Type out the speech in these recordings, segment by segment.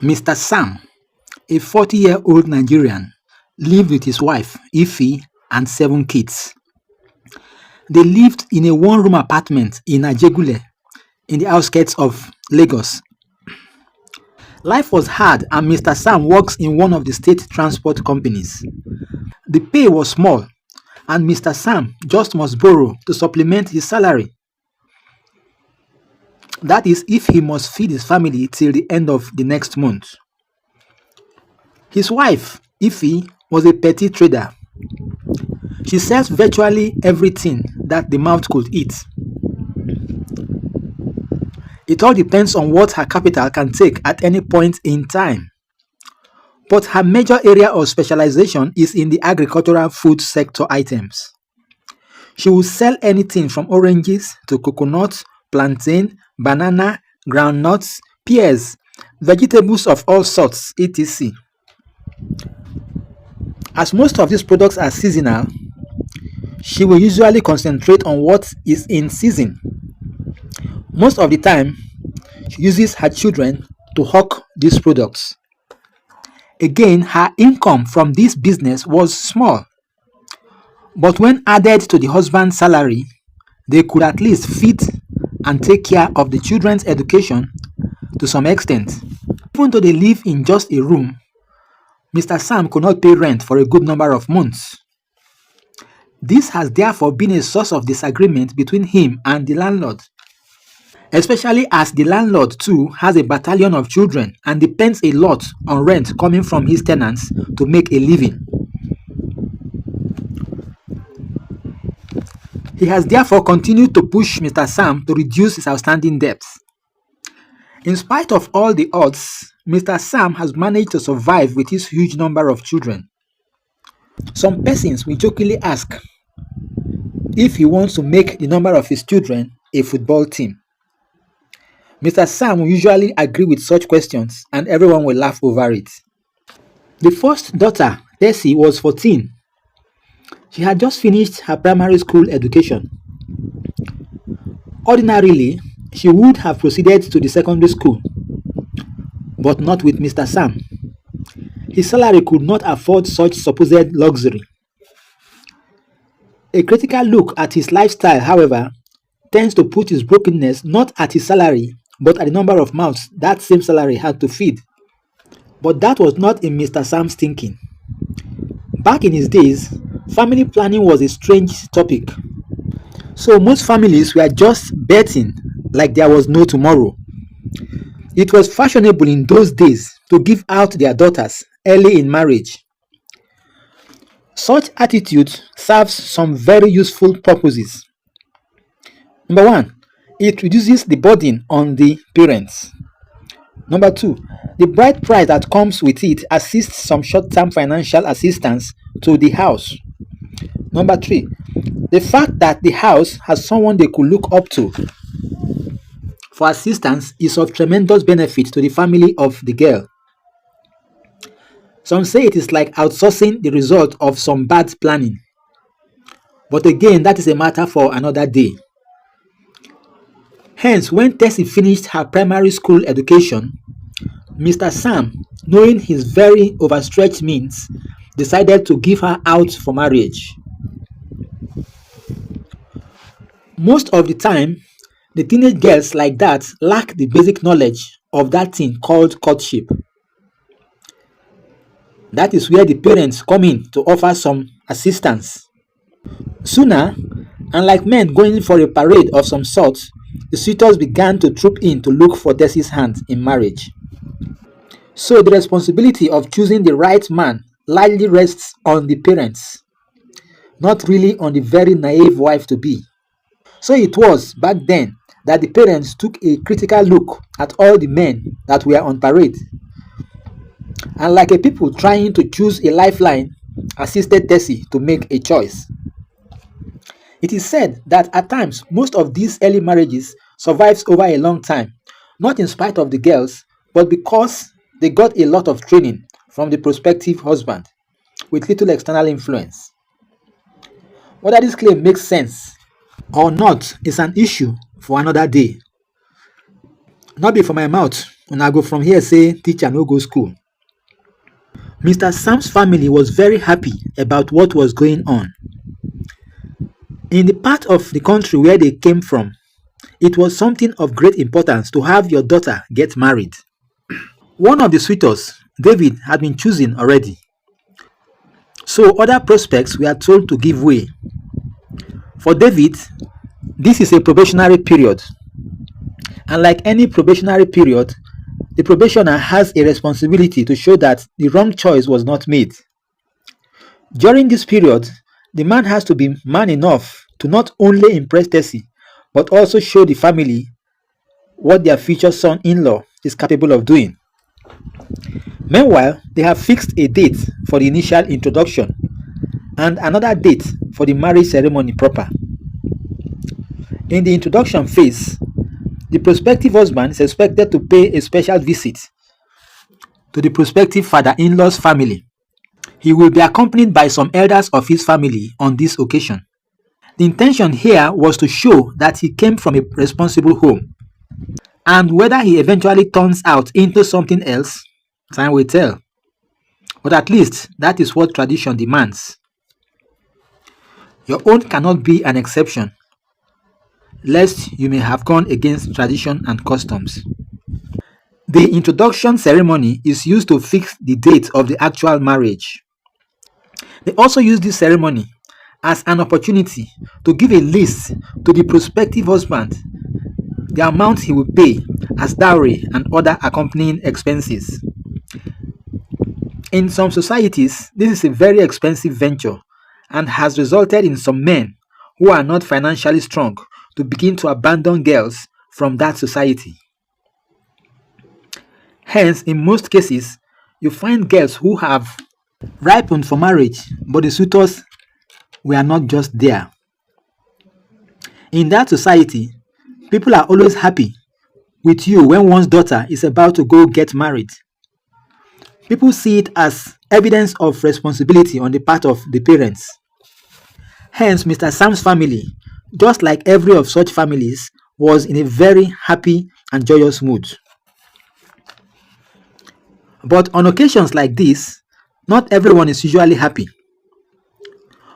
Mr. Sam, a 40-year-old Nigerian, lived with his wife, Ife, and 7 kids. They lived in a one-room apartment in Ajegunle, in the outskirts of Lagos. Life was hard and Mr. Sam works in one of the state transport companies. The pay was small and Mr. Sam just must borrow to supplement his salary. That is if he must feed his family till the end of the next month. His wife, Ife, was a petty trader. She sells virtually everything that the mouth could eat. It all depends on what her capital can take at any point in time. But her major area of specialization is in the agricultural food sector items. She will sell anything from oranges to coconuts, plantain, banana, groundnuts, pears, vegetables of all sorts, etc. As most of these products are seasonal, she will usually concentrate on what is in season. Most of the time, she uses her children to hawk these products. Again, her income from this business was small, but when added to the husband's salary, they could at least feed and take care of the children's education to some extent. Even though they live in just a room, Mr. Sam could not pay rent for a good number of months. This has therefore been a source of disagreement between him and the landlord, especially as the landlord too has a battalion of children and depends a lot on rent coming from his tenants to make a living. He has therefore continued to push Mr. Sam to reduce his outstanding debts. In spite of all the odds, Mr. Sam has managed to survive with his huge number of children. Some persons will jokingly ask if he wants to make the number of his children a football team. Mr. Sam will usually agree with such questions and everyone will laugh over it. The first daughter, Tessie, was 14. She had just finished her primary school education. Ordinarily, she would have proceeded to the secondary school, but not with Mr. Sam. His salary could not afford such supposed luxury. A critical look at his lifestyle, however, tends to put his brokenness not at his salary, but at the number of mouths that same salary had to feed. But that was not in Mr. Sam's thinking. Back in his days, family planning was a strange topic. So most families were just betting like there was no tomorrow. It was fashionable in those days to give out their daughters early in marriage. Such attitude serves some very useful purposes. Number one, it reduces the burden on the parents. Number two, the bride price that comes with it assists some short-term financial assistance to the house. Number three, the fact that the house has someone they could look up to for assistance is of tremendous benefit to the family of the girl. Some say it is like outsourcing the result of some bad planning. But again, that is a matter for another day. Hence, when Tessie finished her primary school education, Mr. Sam, knowing his very overstretched means, decided to give her out for marriage. Most of the time, the teenage girls like that lack the basic knowledge of that thing called courtship. That is where the parents come in to offer some assistance. Sooner, unlike men going for a parade of some sort, the suitors began to troop in to look for Tessie's hand in marriage. So the responsibility of choosing the right man largely rests on the parents, not really on the very naive wife-to-be. So it was back then that the parents took a critical look at all the men that were on parade, and like a people trying to choose a lifeline, assisted Tessie to make a choice. It is said that at times most of these early marriages survives over a long time, not in spite of the girls, but because they got a lot of training from the prospective husband with little external influence. Whether this claim makes sense or not is an issue for another day. Not be for my mouth, when I go from here say teacher no go school. Mr. Sam's family was very happy about what was going on. In the part of the country where they came from, it was something of great importance to have your daughter get married. One of the suitors, David, had been chosen already. So other prospects were told to give way. For David, this is a probationary period. And like any probationary period, the probationer has a responsibility to show that the wrong choice was not made. During this period, the man has to be man enough to not only impress Tessie, but also show the family what their future son-in-law is capable of doing. Meanwhile, they have fixed a date for the initial introduction and another date for the marriage ceremony proper. In the introduction phase, the prospective husband is expected to pay a special visit to the prospective father-in-law's family. He will be accompanied by some elders of his family on this occasion. The intention here was to show that he came from a responsible home. And whether he eventually turns out into something else, time will tell. But at least that is what tradition demands. Your own cannot be an exception, lest you may have gone against tradition and customs. The introduction ceremony is used to fix the date of the actual marriage. They also use this ceremony as an opportunity to give a list to the prospective husband, the amount he will pay as dowry and other accompanying expenses. In some societies, this is a very expensive venture and has resulted in some men who are not financially strong to begin to abandon girls from that society. Hence, in most cases, you find girls who have ripened for marriage, but the suitors were not just there. In that society, people are always happy with you when one's daughter is about to go get married. People see it as evidence of responsibility on the part of the parents. Hence, Mr. Sam's family, just like every of such families, was in a very happy and joyous mood. But on occasions like this, not everyone is usually happy.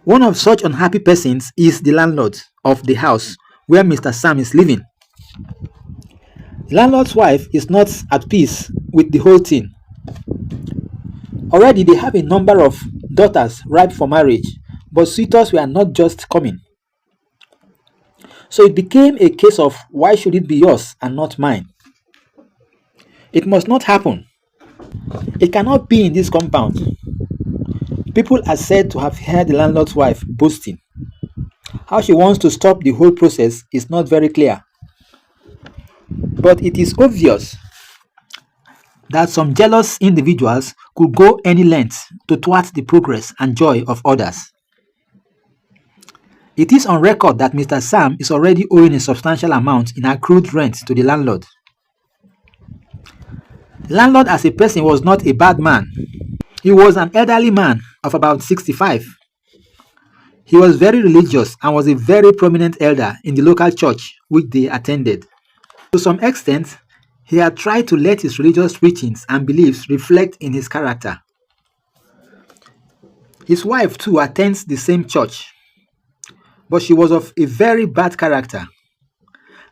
One of such unhappy persons is the landlord of the house where Mr. Sam is living. The landlord's wife is not at peace with the whole thing. Already they have a number of daughters ripe for marriage, but suitors were not just coming. So it became a case of why should it be yours and not mine? It must not happen. It cannot be in this compound. People are said to have heard the landlord's wife boasting. How she wants to stop the whole process is not very clear. But it is obvious that some jealous individuals could go any length to thwart the progress and joy of others. It is on record that Mr. Sam is already owing a substantial amount in accrued rent to the landlord. The landlord as a person was not a bad man. He was an elderly man of about 65. He was very religious and was a very prominent elder in the local church which they attended. To some extent, he had tried to let his religious teachings and beliefs reflect in his character. His wife too attends the same church, but she was of a very bad character.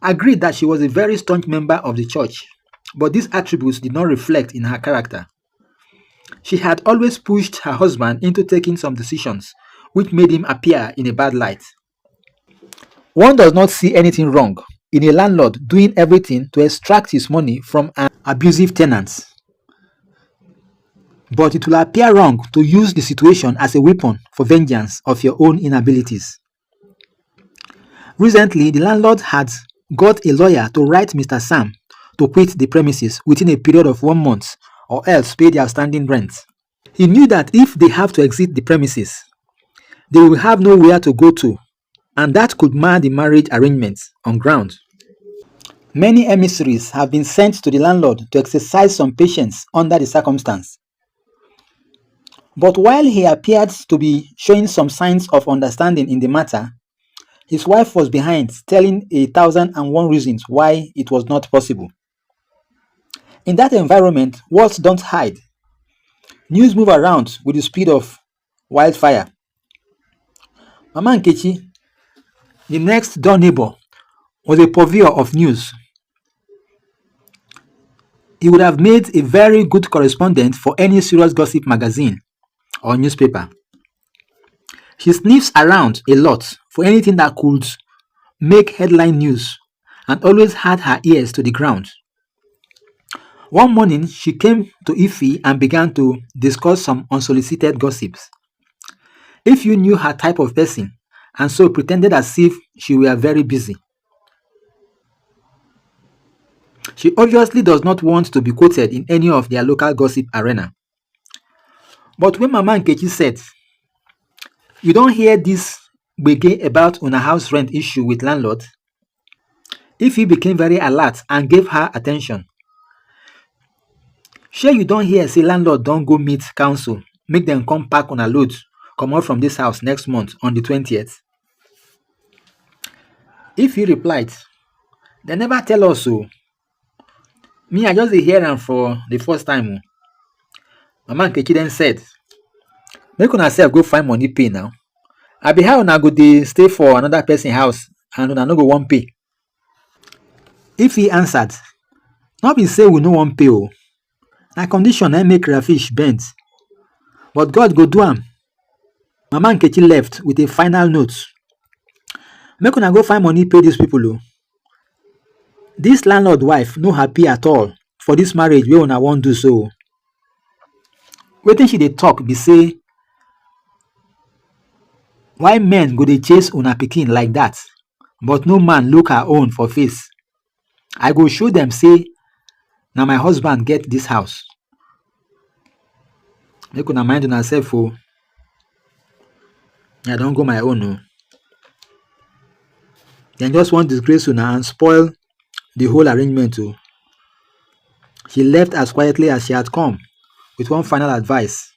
Agreed that she was a very staunch member of the church, but these attributes did not reflect in her character. She had always pushed her husband into taking some decisions which made him appear in a bad light. One does not see anything wrong in a landlord doing everything to extract his money from an abusive tenant. But it will appear wrong to use the situation as a weapon for vengeance of your own inabilities. Recently, the landlord had got a lawyer to write Mr. Sam to quit the premises within a period of 1 month or else pay the outstanding rent. He knew that if they have to exit the premises, they will have nowhere to go to, and that could mar the marriage arrangements on ground. Many emissaries have been sent to the landlord to exercise some patience under the circumstance. But while he appeared to be showing some signs of understanding in the matter, his wife was behind, telling 1,001 reasons why it was not possible. In that environment, words don't hide. News move around with the speed of wildfire. Mama Nkechi, the next door neighbor, was a purveyor of news. He would have made a very good correspondent for any serious gossip magazine or newspaper. She sniffs around a lot for anything that could make headline news and always had her ears to the ground. One morning, she came to Ify and began to discuss some unsolicited gossips. If you knew her type of person, and so pretended as if she were very busy. She obviously does not want to be quoted in any of their local gossip arena. But when Mama Nkechi said, "You don't hear this gbege about una house rent issue with landlord," Ify became very alert and gave her attention. Sure you don't hear say landlord don't go meet council, make them come pack on a load, come out from this house next month on the 20th. Ify replied, "They never tell us so. Me, I just dey hear am for the first time." Mama Nkechi then said, "Make una sef go find money pay now. I be how una go dey stay for another person house and una no go wan pay." Ify answered, "No be say we no wan pay o. Na condition na make crayfish bend. But God go do am." Mama Nkechi left with a final note. "Make una go find money pay these people o. This landlord wife no happy at all for this marriage wey una wan do so." Wetin she dey talk be say, why men go dey chase una pikin like that, but no man look her own for face? I go show them say na my husband get this house. Make una mind una sef o. I don go my own o. Dem just wan disgrace una and spoil the whole arrangement o." She left as quietly as she had come with one final advice.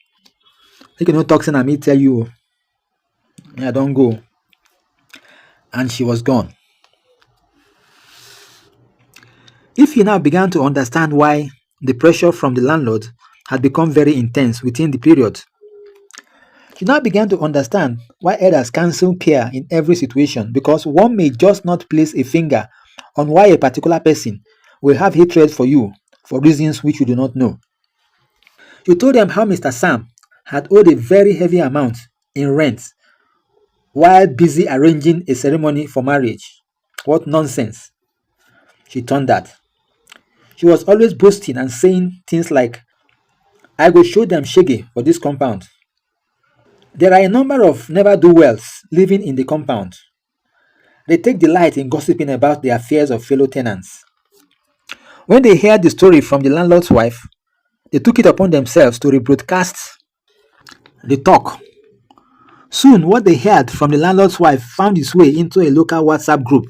"Make you no talk say na me tell you o. I don go." And she was gone. Ify now began to understand why the pressure from the landlord had become very intense within the period. She now began to understand why elders cancel care in every situation, because one may just not place a finger on why a particular person will have hatred for you for reasons which you do not know. She told them how Mr. Sam had owed a very heavy amount in rent while busy arranging a ceremony for marriage. What nonsense! She thundered. She was always boasting and saying things like, "I go show them shege for this compound." There are a number of never-do-wells living in the compound. They take delight in gossiping about the affairs of fellow tenants. When they heard the story from the landlord's wife, they took it upon themselves to rebroadcast the talk. Soon, what they heard from the landlord's wife found its way into a local WhatsApp group.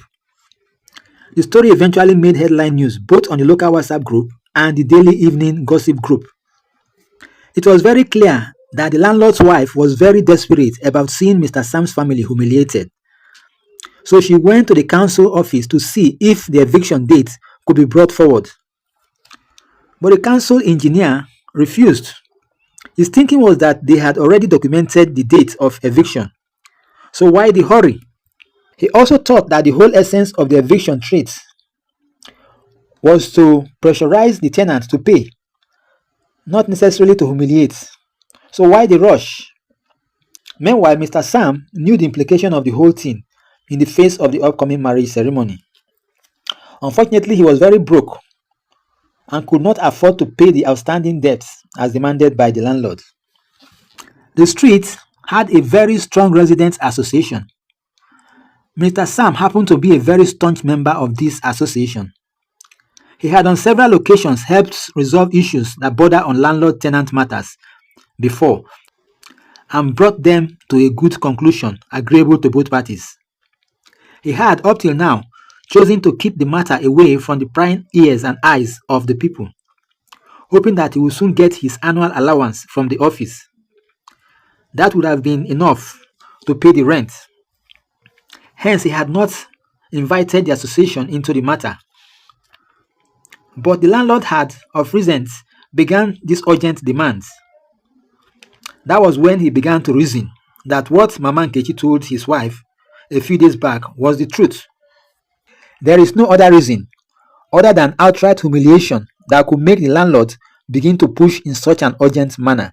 The story eventually made headline news both on the local WhatsApp group and the daily evening gossip group. It was very clear that the landlord's wife was very desperate about seeing Mr. Sam's family humiliated. So she went to the council office to see if the eviction date could be brought forward. But the council engineer refused. His thinking was that they had already documented the date of eviction. So why the hurry? He also thought that the whole essence of the eviction threat was to pressurize the tenant to pay, not necessarily to humiliate. So why the rush? Meanwhile, Mr. Sam knew the implication of the whole thing in the face of the upcoming marriage ceremony. Unfortunately, he was very broke and could not afford to pay the outstanding debts as demanded by the landlord. The street had a very strong residents' association. Mr. Sam happened to be a very staunch member of this association. He had on several occasions helped resolve issues that border on landlord-tenant matters before and brought them to a good conclusion agreeable to both parties. He had, up till now, chosen to keep the matter away from the prying ears and eyes of the people, hoping that he would soon get his annual allowance from the office. That would have been enough to pay the rent. Hence, he had not invited the association into the matter. But the landlord had, of recent, began these urgent demands. That was when he began to reason that what Mama Nkechi told his wife a few days back was the truth. There is no other reason other than outright humiliation that could make the landlord begin to push in such an urgent manner.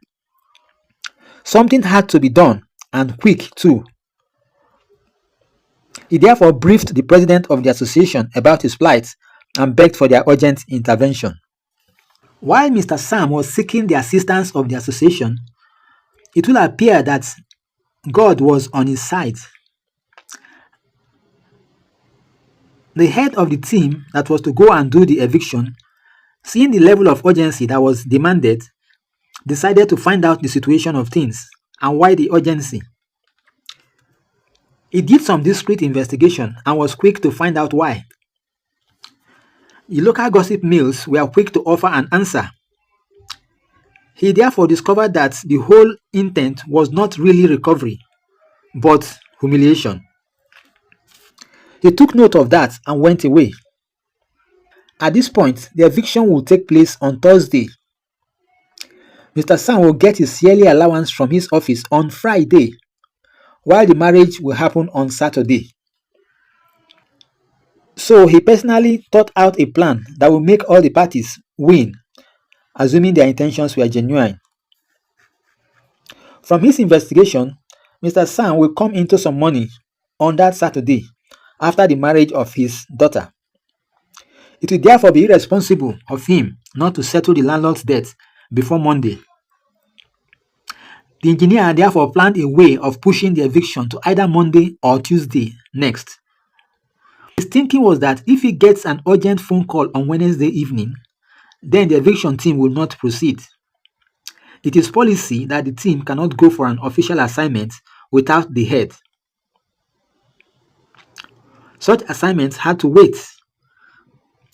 Something had to be done, and quick too. He therefore briefed the president of the association about his plight and begged for their urgent intervention. While Mr. Sam was seeking the assistance of the association, it will appear that God was on his side. The head of the team that was to go and do the eviction, seeing the level of urgency that was demanded, decided to find out the situation of things and why the urgency. He did some discreet investigation and was quick to find out why. The local gossip mills were quick to offer an answer. He therefore discovered that the whole intent was not really recovery, but humiliation. He took note of that and went away. At this point, the eviction will take place on Thursday. Mr. Sam will get his yearly allowance from his office on Friday, while the marriage will happen on Saturday. So he personally thought out a plan that will make all the parties win, assuming their intentions were genuine. From his investigation, Mr. Sam will come into some money on that Saturday after the marriage of his daughter. It will therefore be irresponsible of him not to settle the landlord's debt before Monday. The engineer therefore planned a way of pushing the eviction to either Monday or Tuesday next. His thinking was that if he gets an urgent phone call on Wednesday evening, then the eviction team will not proceed. It is policy that the team cannot go for an official assignment without the head. Such assignments had to wait,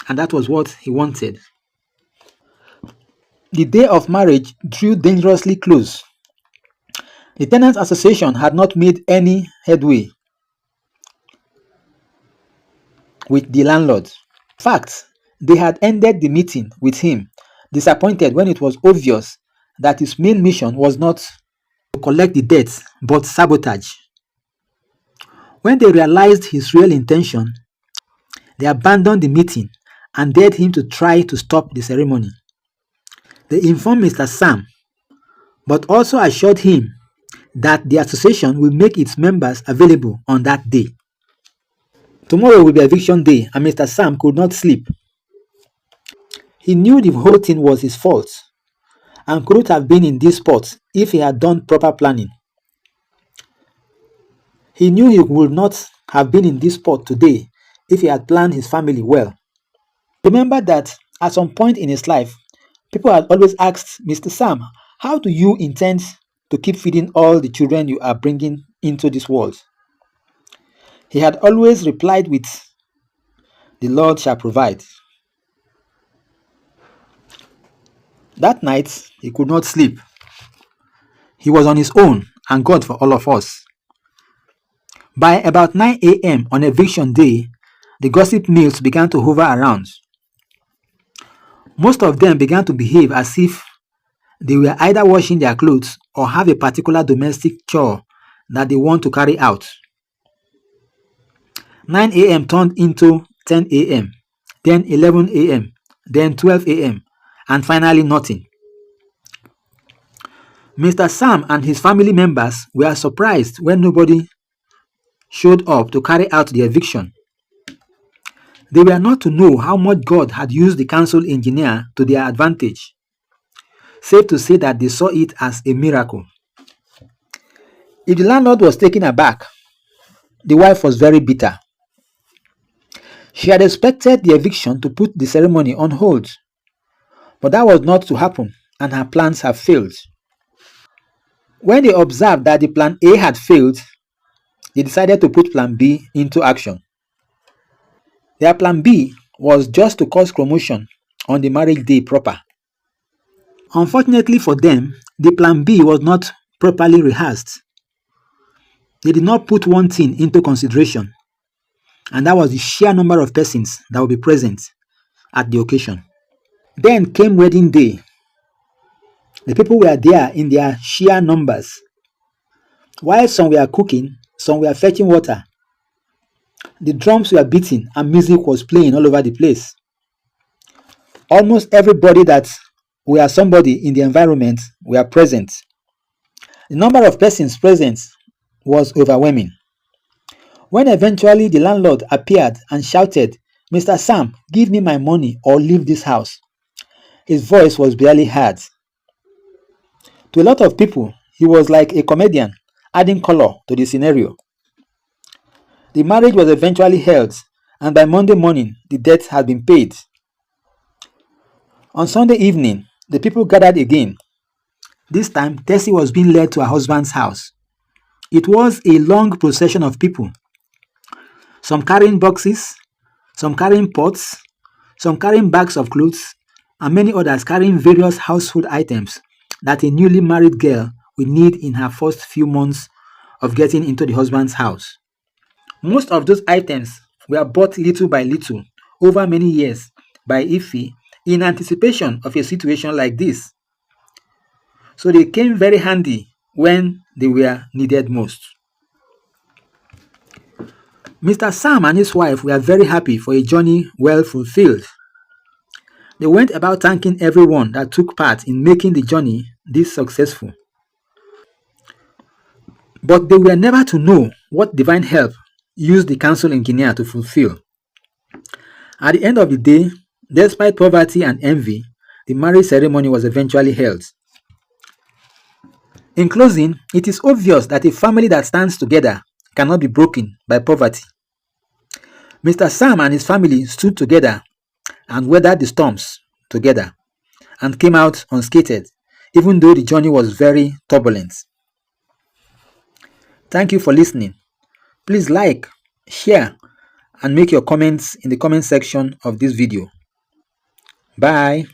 and that was what he wanted. The day of marriage drew dangerously close. The tenants' association had not made any headway with the landlord. In fact, they had ended the meeting with him, disappointed when it was obvious that his main mission was not to collect the debts but sabotage. When they realized his real intention, they abandoned the meeting and dared him to try to stop the ceremony. They informed Mr. Sam, but also assured him that the association will make its members available on that day. Tomorrow will be eviction day, and Mr. Sam could not sleep. He knew the whole thing was his fault and couldn't have been in this spot if he had done proper planning. He knew he would not have been in this spot today if he had planned his family well. Remember that at some point in his life, people had always asked Mr. Sam, how do you intend to keep feeding all the children you are bringing into this world? He had always replied with, the Lord shall provide. That night, he could not sleep. He was on his own and God for all of us. By about 9 a.m. on eviction day, the gossip mills began to hover around. Most of them began to behave as if they were either washing their clothes or have a particular domestic chore that they want to carry out. 9 a.m. turned into 10 a.m., then 11 a.m., then 12 a.m., and finally nothing. Mr. Sam and his family members were surprised when nobody showed up to carry out the eviction. They were not to know how much God had used the council engineer to their advantage, save to say that they saw it as a miracle. If the landlord was taken aback, the wife was very bitter. She had expected the eviction to put the ceremony on hold, but that was not to happen, and her plans have failed. When they observed that the plan A had failed, they decided to put plan B into action. Their plan B was just to cause commotion on the marriage day proper. Unfortunately for them, the plan B was not properly rehearsed. They did not put one thing into consideration, and that was the sheer number of persons that will be present at the occasion. Then came wedding day. The people were there in their sheer numbers. While some were cooking, some were fetching water. The drums were beating and music was playing all over the place. Almost everybody that were somebody in the environment were present. The number of persons present was overwhelming. When eventually the landlord appeared and shouted, "Mr. Sam, give me my money or leave this house," his voice was barely heard. To a lot of people, he was like a comedian, adding color to the scenario. The marriage was eventually held, and by Monday morning, the debt had been paid. On Sunday evening, the people gathered again. This time, Tessie was being led to her husband's house. It was a long procession of people, some carrying boxes, some carrying pots, some carrying bags of clothes, and many others carrying various household items that a newly married girl will need in her first few months of getting into the husband's house. Most of those items were bought little by little over many years by Ife in anticipation of a situation like this. So they came very handy when they were needed most. Mr. Sam and his wife were very happy for a journey well fulfilled. They went about thanking everyone that took part in making the journey this successful. But they were never to know what divine help used the council engineer to fulfill. At the end of the day, despite poverty and envy, the marriage ceremony was eventually held. In closing, it is obvious that a family that stands together cannot be broken by poverty. Mr. Sam and his family stood together and weathered the storms together and came out unscathed, even though the journey was very turbulent. Thank you for listening. Please like, share, and make your comments in the comment section of this video. Bye.